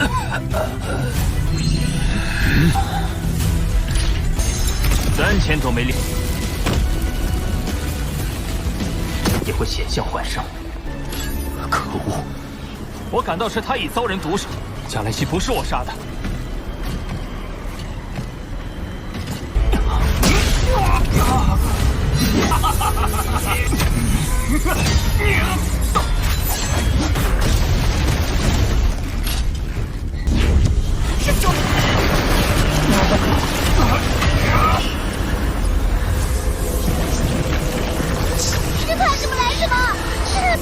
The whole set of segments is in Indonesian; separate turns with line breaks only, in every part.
3000多枚烈也会险象环生。可恶！我感到是他已遭人毒手，加莱西不是我杀的。
师兄，是看什么来什么？是。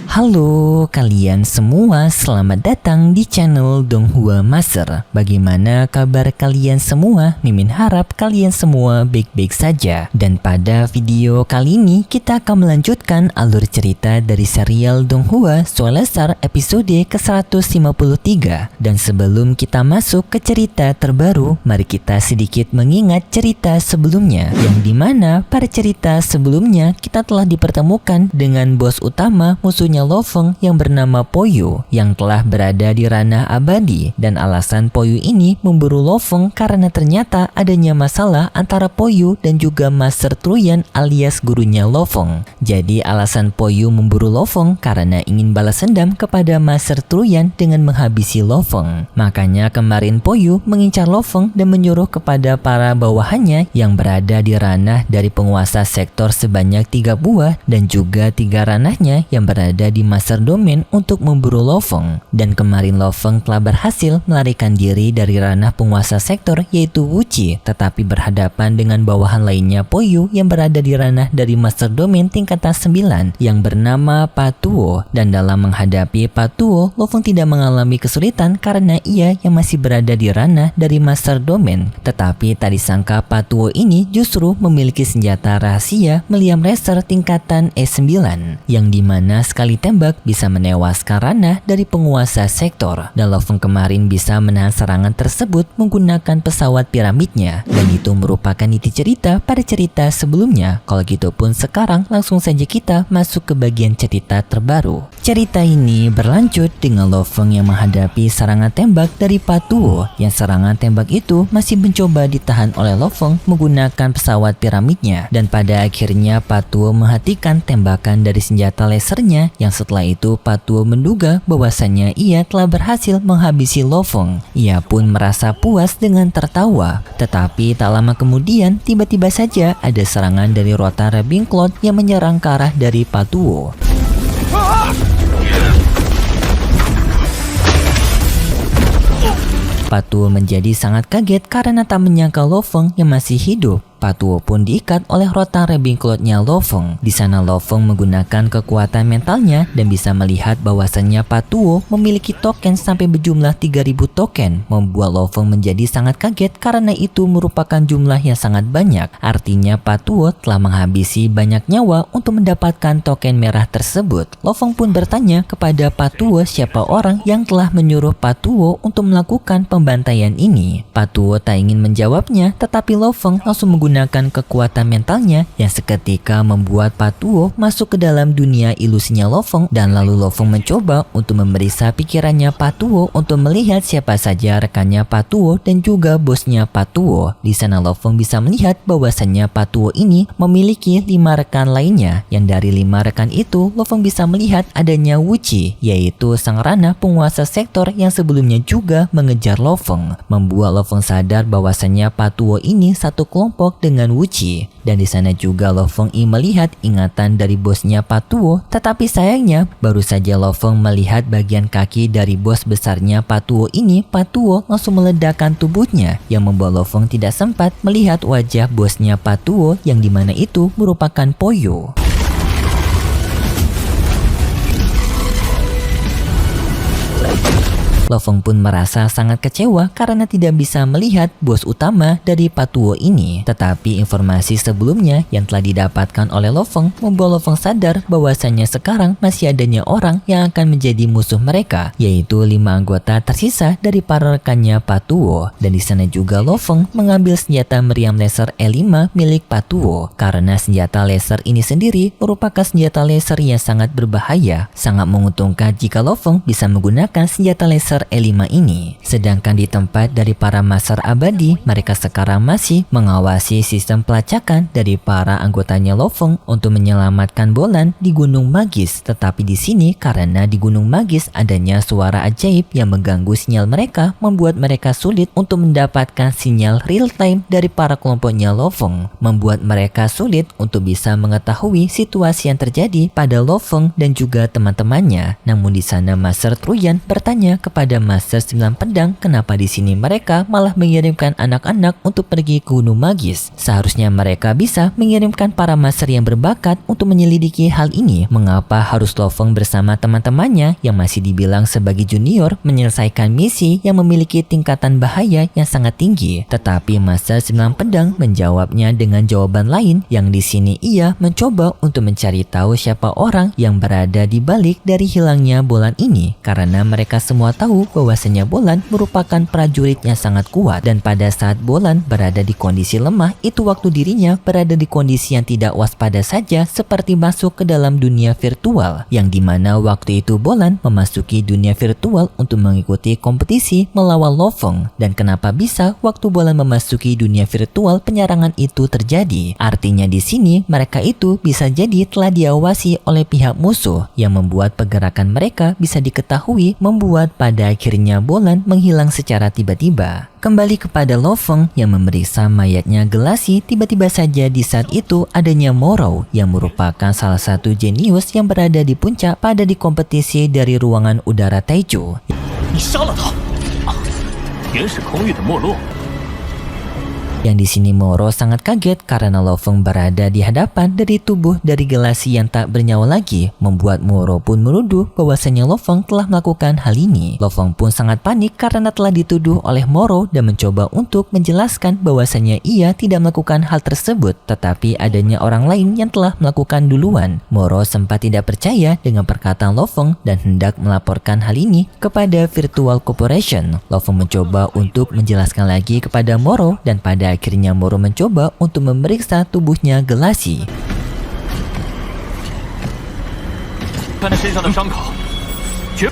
Halo kalian semua, selamat datang di channel Donghua Master. Bagaimana kabar kalian semua? Mimin harap kalian semua baik-baik saja. Dan pada video kali ini kita akan melanjutkan alur cerita dari serial Donghua Soul-Eater episode ke-153. Dan sebelum kita masuk ke cerita terbaru, mari kita sedikit mengingat cerita sebelumnya, yang dimana pada cerita sebelumnya kita telah dipertemukan dengan bos utama musuhnya Lo Feng yang bernama Po Yu yang telah berada di ranah abadi, dan alasan Po Yu ini memburu Lo Feng karena ternyata adanya masalah antara Po Yu dan juga Master Truyan alias gurunya Lo Feng. Jadi alasan Po Yu memburu Lo Feng karena ingin balas dendam kepada Master Truyan dengan menghabisi Lo Feng. Makanya kemarin Po Yu mengincar Lo Feng dan menyuruh kepada para bawahannya yang berada di ranah dari penguasa sektor sebanyak 3 buah dan juga 3 ranahnya yang berada di Master Domain untuk memburu Lo Feng. Dan kemarin Lo Feng telah berhasil melarikan diri dari ranah penguasa sektor yaitu Wu Qi, tetapi berhadapan dengan bawahan lainnya Po Yu yang berada di ranah dari Master Domain tingkatan 9 yang bernama Patuo. Dan dalam menghadapi Patuo, Lo Feng tidak mengalami kesulitan karena ia yang masih berada di ranah dari Master Domain. Tetapi tak disangka Patuo ini justru memiliki senjata rahasia Meliam Racer tingkatan E9 yang dimana sekali tembak bisa menewaskan ranah dari penguasa sektor. Dan Lo Feng kemarin bisa menahan serangan tersebut menggunakan pesawat piramidnya, dan itu merupakan inti cerita pada cerita sebelumnya. Kalau gitu pun sekarang langsung saja kita masuk ke bagian cerita terbaru. Cerita ini berlanjut dengan Lo Feng yang menghadapi serangan tembak dari Patuo, yang serangan tembak itu masih mencoba ditahan oleh Lo Feng menggunakan pesawat piramidnya, dan pada akhirnya Patuo menghentikan tembakan dari senjata lasernya, yang setelah itu Patuo menduga bahwasannya ia telah berhasil menghabisi Lo Feng. Ia pun merasa puas dengan tertawa. Tetapi tak lama kemudian tiba-tiba saja ada serangan dari Rota Ravenclaw yang menyerang ke arah dari Patuo. Patuo menjadi sangat kaget karena tak menyangka Lo Feng yang masih hidup. Patuo pun diikat oleh Rota Ravenclaw-nya Lo Feng. Di sana Lo Feng menggunakan kekuatan mentalnya dan bisa melihat bahwasannya Patuo memiliki token sampai berjumlah 3000 token, membuat Lo Feng menjadi sangat kaget karena itu merupakan jumlah yang sangat banyak. Artinya Patuo telah menghabisi banyak nyawa untuk mendapatkan token merah tersebut. Lo Feng pun bertanya kepada Patuo siapa orang yang telah menyuruh Patuo untuk melakukan pembantaian ini. Patuo tak ingin menjawabnya, tetapi Lo Feng langsung menggunakan kekuatan mentalnya yang seketika membuat Patuo masuk ke dalam dunia ilusinya Lo Feng, dan lalu Lo Feng mencoba untuk memeriksa pikirannya Patuo untuk melihat siapa saja rekannya Patuo dan juga bosnya Patuo. Di sana Lo Feng bisa melihat bahwasannya Patuo ini memiliki 5 rekan lainnya, yang dari 5 rekan itu Lo Feng bisa melihat adanya Wu Qi, yaitu sang ranah penguasa sektor yang sebelumnya juga mengejar Lo Feng, membuat Lo Feng sadar bahwasannya Patuo ini satu kelompok dengan Wu Qi. Dan di sana juga Lo Feng melihat ingatan dari bosnya Patuo, tetapi sayangnya baru saja Lo Feng melihat bagian kaki dari bos besarnya Patuo ini, Patuo langsung meledakkan tubuhnya yang membuat Lo Feng tidak sempat melihat wajah bosnya Patuo yang dimana itu merupakan Po Yu. Lo Feng pun merasa sangat kecewa karena tidak bisa melihat bos utama dari Patuo ini. Tetapi informasi sebelumnya yang telah didapatkan oleh Lo Feng membuat Lo Feng sadar bahwasanya sekarang masih adanya orang yang akan menjadi musuh mereka, yaitu 5 anggota tersisa dari para rekannya Patuo. Dan di sana juga Lo Feng mengambil senjata meriam laser E5 milik Patuo karena senjata laser ini sendiri merupakan senjata laser yang sangat berbahaya. Sangat menguntungkan jika Lo Feng bisa menggunakan senjata laser E5 ini. Sedangkan di tempat dari para master abadi, mereka sekarang masih mengawasi sistem pelacakan dari para anggotanya Lo Feng untuk menyelamatkan Bolan di Gunung Magis. Tetapi di sini karena di Gunung Magis adanya suara ajaib yang mengganggu sinyal mereka, membuat mereka sulit untuk mendapatkan sinyal real time dari para kelompoknya Lo Feng, membuat mereka sulit untuk bisa mengetahui situasi yang terjadi pada Lo Feng dan juga teman-temannya. Namun di sana Master Truyan bertanya kepada Master 9 Pedang kenapa di sini mereka malah mengirimkan anak-anak untuk pergi ke Gunung Magis. Seharusnya mereka bisa mengirimkan para master yang berbakat untuk menyelidiki hal ini. Mengapa harus Lo Feng bersama teman-temannya yang masih dibilang sebagai junior menyelesaikan misi yang memiliki tingkatan bahaya yang sangat tinggi? Tetapi Master 9 Pedang menjawabnya dengan jawaban lain, yang di sini ia mencoba untuk mencari tahu siapa orang yang berada di balik dari hilangnya Bolan ini, karena mereka semua tahu bahwasanya Bolan merupakan prajurit yang sangat kuat, dan pada saat Bolan berada di kondisi lemah itu waktu dirinya berada di kondisi yang tidak waspada saja, seperti masuk ke dalam dunia virtual, yang dimana waktu itu Bolan memasuki dunia virtual untuk mengikuti kompetisi melawan Lo Feng. Dan kenapa bisa waktu Bolan memasuki dunia virtual penyerangan itu terjadi? Artinya di sini mereka itu bisa jadi telah diawasi oleh pihak musuh, yang membuat pergerakan mereka bisa diketahui, membuat pada akhirnya Bolan menghilang secara tiba-tiba. Kembali kepada Lo Feng yang memeriksa mayatnya Gelasi, tiba-tiba saja di saat itu adanya Moro yang merupakan salah satu jenius yang berada di puncak pada di kompetisi dari ruangan udara Taiju.
你杀了他！啊，原始空域的没落。
Yang di sini Moro sangat kaget karena Lo Feng berada di hadapan dari tubuh dari Gelasi yang tak bernyawa lagi, membuat Moro pun menuduh bahwasanya Lo Feng telah melakukan hal ini. Lo Feng pun sangat panik karena telah dituduh oleh Moro dan mencoba untuk menjelaskan bahwasanya ia tidak melakukan hal tersebut, tetapi adanya orang lain yang telah melakukan duluan. Moro sempat tidak percaya dengan perkataan Lo Feng dan hendak melaporkan hal ini kepada Virtual Corporation. Lo Feng mencoba untuk menjelaskan lagi kepada Moro dan pada akhirnya Moro mencoba untuk memeriksa tubuhnya Gelasi.
看他身上的伤口，绝。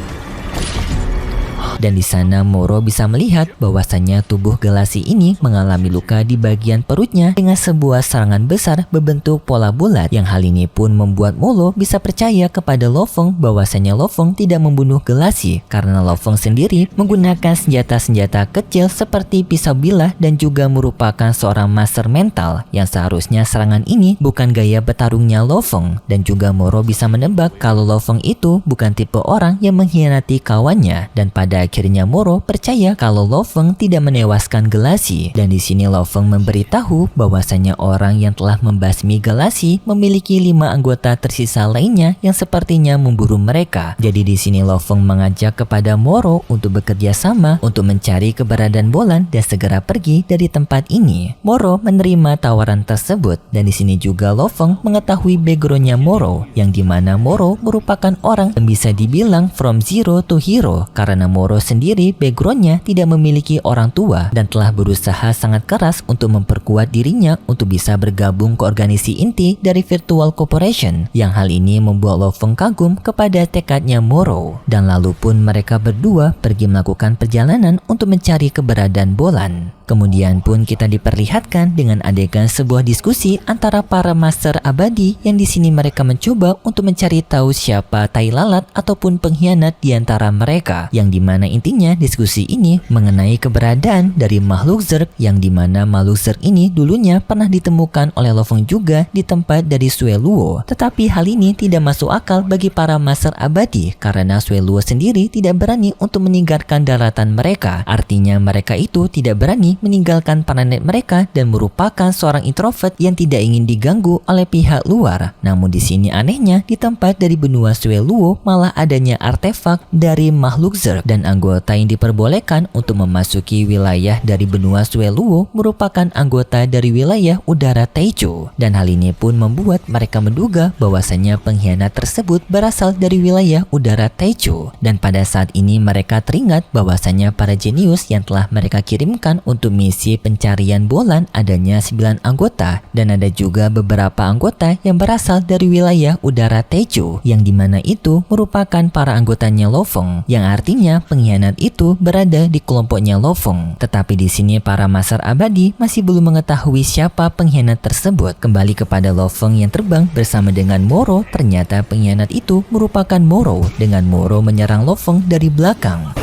Dan di sana Moro bisa melihat bahwasanya tubuh Gelasi ini mengalami luka di bagian perutnya dengan sebuah serangan besar berbentuk pola bulat, yang hal ini pun membuat Moro bisa percaya kepada Lo Feng bahwasanya Lo Feng tidak membunuh Gelasi karena Lo Feng sendiri menggunakan senjata-senjata kecil seperti pisau bilah dan juga merupakan seorang master mental, yang seharusnya serangan ini bukan gaya bertarungnya Lo Feng. Dan juga Moro bisa menebak kalau Lo Feng itu bukan tipe orang yang mengkhianati kawannya, dan pada akhirnya Moro percaya kalau Lo Feng tidak menewaskan Gelasi. Dan di sini Lo Feng memberitahu bahwasanya orang yang telah membasmi Gelasi memiliki 5 anggota tersisa lainnya yang sepertinya memburu mereka. Jadi di sini Lo Feng mengajak kepada Moro untuk bekerja sama untuk mencari keberadaan Bolan dan segera pergi dari tempat ini. Moro menerima tawaran tersebut, dan di sini juga Lo Feng mengetahui backgroundnya Moro, yang dimana Moro merupakan orang yang bisa dibilang from zero to hero, karena Moro sendiri backgroundnya tidak memiliki orang tua dan telah berusaha sangat keras untuk memperkuat dirinya untuk bisa bergabung ke organisasi inti dari Virtual Corporation, yang hal ini membuat Lo Feng kagum kepada tekadnya Moro. Dan lalu pun mereka berdua pergi melakukan perjalanan untuk mencari keberadaan Bolan. Kemudian pun kita diperlihatkan dengan adegan sebuah diskusi antara para master abadi, yang di sini mereka mencoba untuk mencari tahu siapa tai lalat ataupun pengkhianat di antara mereka, yang dimana intinya diskusi ini mengenai keberadaan dari makhluk Zerg, yang dimana makhluk Zerg ini dulunya pernah ditemukan oleh Lo Feng juga di tempat dari Sue Luo. Tetapi hal ini tidak masuk akal bagi para master abadi karena Sue Luo sendiri tidak berani untuk meninggalkan daratan mereka. Artinya mereka itu tidak berani ini meninggalkan planet mereka dan merupakan seorang introvert yang tidak ingin diganggu oleh pihak luar. Namun di sini anehnya, di tempat dari benua Sueluo malah adanya artefak dari makhluk Zerg, dan anggota yang diperbolehkan untuk memasuki wilayah dari benua Sueluo merupakan anggota dari wilayah udara Taejo. Dan hal ini pun membuat mereka menduga bahwasanya pengkhianat tersebut berasal dari wilayah udara Taejo. Dan pada saat ini mereka teringat bahwasanya para jenius yang telah mereka kirimkan untuk misi pencarian bulan adanya 9 anggota, dan ada juga beberapa anggota yang berasal dari wilayah udara Taejo, yang dimana itu merupakan para anggotanya Lo Feng, yang artinya pengkhianat itu berada di kelompoknya Lo Feng. Tetapi di sini para Master Abadi masih belum mengetahui siapa pengkhianat tersebut. Kembali kepada Lo Feng yang terbang bersama dengan Moro, ternyata pengkhianat itu merupakan Moro, dengan Moro menyerang Lo Feng dari belakang.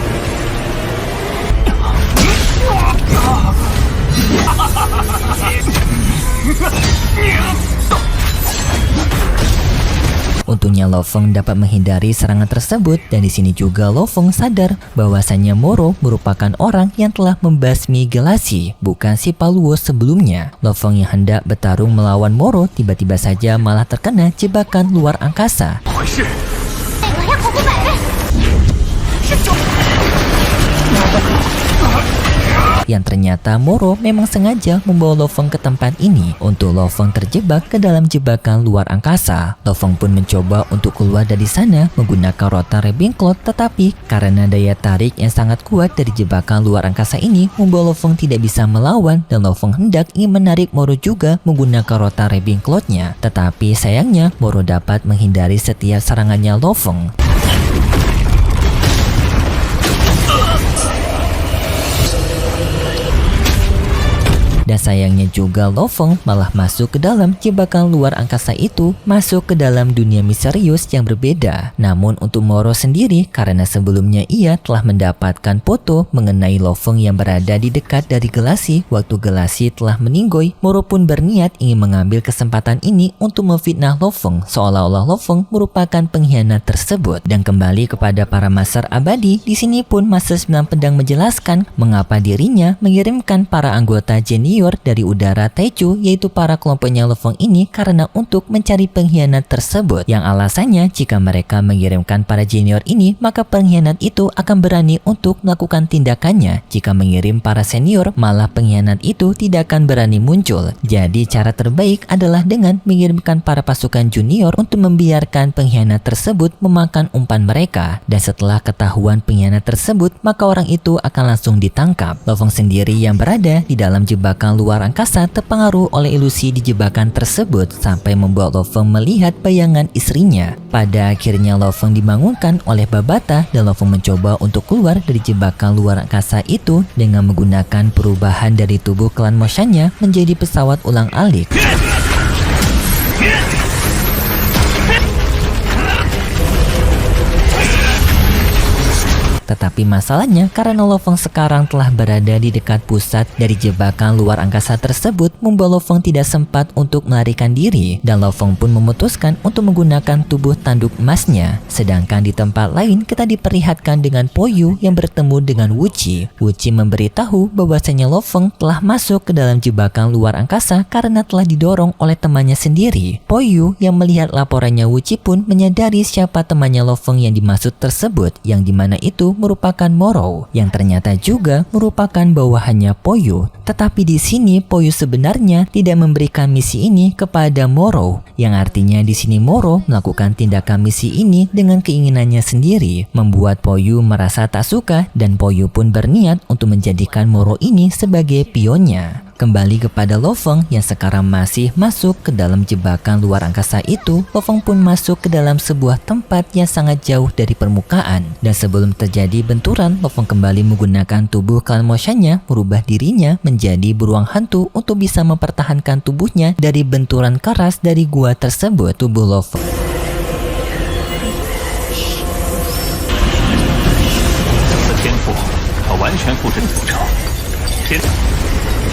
Untungnya Lo Feng dapat menghindari serangan tersebut, dan di sini juga Lo Feng sadar bahwasanya Moro merupakan orang yang telah membasmi Gelasi, bukan si Paluo sebelumnya. Lo Feng yang hendak bertarung melawan Moro tiba-tiba saja malah terkena jebakan luar angkasa. Yang ternyata Moro memang sengaja membawa Lo Feng ke tempat ini untuk Lo Feng terjebak ke dalam jebakan luar angkasa. Lo Feng pun mencoba untuk keluar dari sana menggunakan rotan Ravenclaw, tetapi karena daya tarik yang sangat kuat dari jebakan luar angkasa ini membawa Lo Feng tidak bisa melawan, dan Lo Feng hendak ingin menarik Moro juga menggunakan rotan Ravenclaw-nya. Tetapi sayangnya Moro dapat menghindari setiap serangannya Lo Feng. Dan sayangnya juga Lo Feng malah masuk ke dalam jebakan luar angkasa itu, masuk ke dalam dunia misterius yang berbeda. Namun untuk Moro sendiri, karena sebelumnya ia telah mendapatkan foto mengenai Lo Feng yang berada di dekat dari Gelasi waktu Gelasi telah meninggoy, Moro pun berniat ingin mengambil kesempatan ini untuk memfitnah Lo Feng seolah-olah Lo Feng merupakan pengkhianat tersebut. Dan kembali kepada para Master Abadi, di sini pun Master 9 Pedang menjelaskan mengapa dirinya mengirimkan para anggota jenius dari udara Taejo, yaitu para kelompoknya Lo Feng ini, karena untuk mencari pengkhianat tersebut, yang alasannya jika mereka mengirimkan para junior ini maka pengkhianat itu akan berani untuk melakukan tindakannya. Jika mengirim para senior malah pengkhianat itu tidak akan berani muncul. Jadi cara terbaik adalah dengan mengirimkan para pasukan junior untuk membiarkan pengkhianat tersebut memakan umpan mereka, dan setelah ketahuan pengkhianat tersebut maka orang itu akan langsung ditangkap. Lo Feng sendiri yang berada di dalam jebakan luar angkasa terpengaruh oleh ilusi di jebakan tersebut sampai membuat Lo Feng melihat bayangan istrinya. Pada akhirnya Lo Feng dibangunkan oleh Babata, dan Lo Feng mencoba untuk keluar dari jebakan luar angkasa itu dengan menggunakan perubahan dari tubuh klan Moshannya menjadi pesawat ulang-alik. Tetapi masalahnya karena Lo Feng sekarang telah berada di dekat pusat dari jebakan luar angkasa tersebut, membuat Lo Feng tidak sempat untuk melarikan diri, dan Lo Feng pun memutuskan untuk menggunakan tubuh tanduk emasnya. Sedangkan di tempat lain kita diperlihatkan dengan Po Yu yang bertemu dengan Wu Qi. Wu Qi memberitahu bahwasanya Lo Feng telah masuk ke dalam jebakan luar angkasa karena telah didorong oleh temannya sendiri. Po Yu yang melihat laporannya Wu Qi pun menyadari siapa temannya Lo Feng yang dimaksud tersebut, yang dimana itu merupakan Moro, yang ternyata juga merupakan bawahannya Po Yu. Tetapi di sini Po Yu sebenarnya tidak memberikan misi ini kepada Moro, yang artinya di sini Moro melakukan tindakan misi ini dengan keinginannya sendiri, membuat Po Yu merasa tak suka, dan Po Yu pun berniat untuk menjadikan Moro ini sebagai pionnya. Kembali kepada Lo Feng yang sekarang masih masuk ke dalam jebakan luar angkasa itu, Lo Feng pun masuk ke dalam sebuah tempat yang sangat jauh dari permukaan. Dan sebelum terjadi benturan, Lo Feng kembali menggunakan tubuh klan Moshannya, merubah dirinya menjadi beruang hantu untuk bisa mempertahankan tubuhnya dari benturan keras dari gua tersebut. Tubuh Lo Feng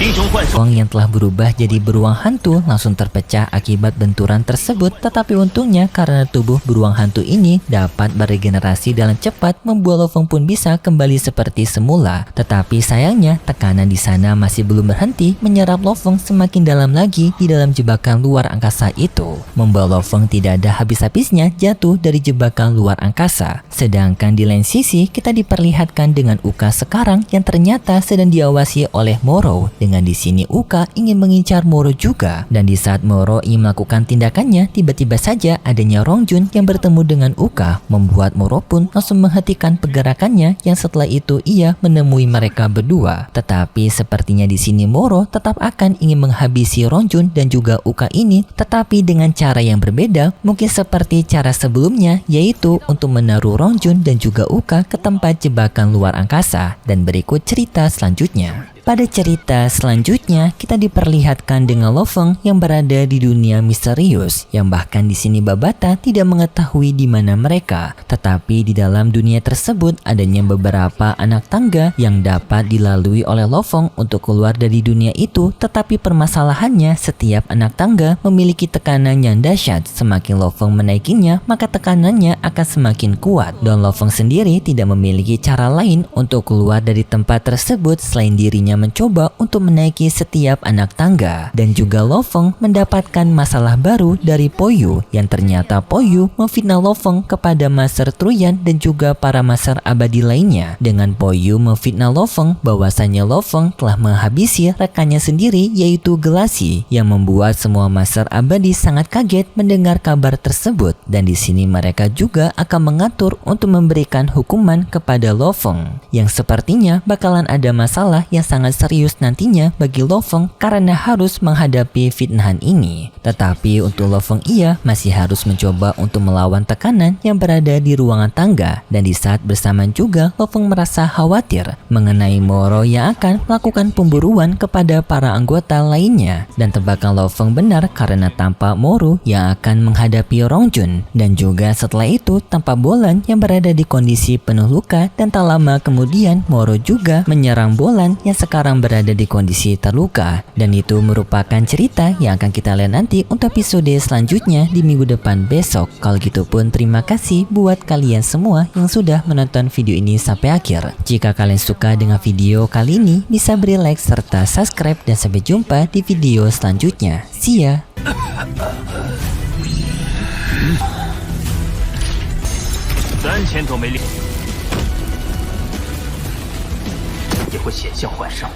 英雄幻兽。
Lofeng yang telah berubah jadi beruang hantu langsung terpecah akibat benturan tersebut, tetapi untungnya karena tubuh beruang hantu ini dapat beregenerasi dengan cepat, membuat Lofeng pun bisa kembali seperti semula. Tetapi sayangnya tekanan di sana masih belum berhenti menyerap Lofeng semakin dalam lagi di dalam jebakan luar angkasa itu, membawa Lofeng tidak ada habis-habisnya jatuh dari jebakan luar angkasa. Sedangkan di lain sisi kita diperlihatkan dengan Uka sekarang yang ternyata sedang diawasi oleh Moro. Dengan di sini Uka ingin mengincar Moro juga, dan di saat Moro ingin melakukan tindakannya, tiba-tiba saja adanya Rongjun yang bertemu dengan Uka, membuat Moro pun langsung menghentikan pergerakannya, yang setelah itu ia menemui mereka berdua. Tetapi sepertinya di sini Moro tetap akan ingin menghabisi Rongjun dan juga Uka ini, tetapi dengan cara yang berbeda, mungkin seperti cara sebelumnya, yaitu untuk menaruh Rongjun dan juga Uka ke tempat jebakan luar angkasa. Dan berikut cerita selanjutnya. Pada cerita selanjutnya, kita diperlihatkan dengan Lofeng yang berada di dunia misterius, yang bahkan di sini Babata tidak mengetahui di mana mereka. Tetapi di dalam dunia tersebut adanya beberapa anak tangga yang dapat dilalui oleh Lofeng untuk keluar dari dunia itu. Tetapi permasalahannya, setiap anak tangga memiliki tekanan yang dahsyat. Semakin Lofeng menaikinya, maka tekanannya akan semakin kuat. Dan Lofeng sendiri tidak memiliki cara lain untuk keluar dari tempat tersebut selain dirinya mencoba untuk menaiki setiap anak tangga. Dan juga Lofeng mendapatkan masalah baru dari Poyu, yang ternyata Poyu memfitnah Lofeng kepada Master Truyan dan juga para Master abadi lainnya. Dengan Poyu memfitnah Lofeng bahwasanya Lofeng telah menghabisi rekannya sendiri, yaitu Gelasi, yang membuat semua Master abadi sangat kaget mendengar kabar tersebut. Dan di sini mereka juga akan mengatur untuk memberikan hukuman kepada Lofeng, yang sepertinya bakalan ada masalah yang sangat serius nantinya bagi Lofeng karena harus menghadapi fitnahan ini. Tetapi untuk Lofeng ia masih harus mencoba untuk melawan tekanan yang berada di ruangan tangga. Dan di saat bersamaan juga Lofeng merasa khawatir mengenai Moro yang akan melakukan pemburuan kepada para anggota lainnya. Dan tebakan Lofeng benar karena tampak Moro yang akan menghadapi Rongjun. Dan juga setelah itu tampak Bolan yang berada di kondisi penuh luka, dan tak lama kemudian Moro juga menyerang Bolan yang sekarang berada di kondisi terluka. Dan itu merupakan cerita yang akan kita lihat nanti untuk episode selanjutnya di minggu depan besok. Kalau gitu pun terima kasih buat kalian semua yang sudah menonton video ini sampai akhir. Jika kalian suka dengan video kali ini, bisa beri like serta subscribe, dan sampai jumpa di video selanjutnya. See ya!
3000都没练，也会险象环生。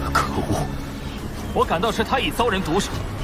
可恶！我感到是他已遭人毒手。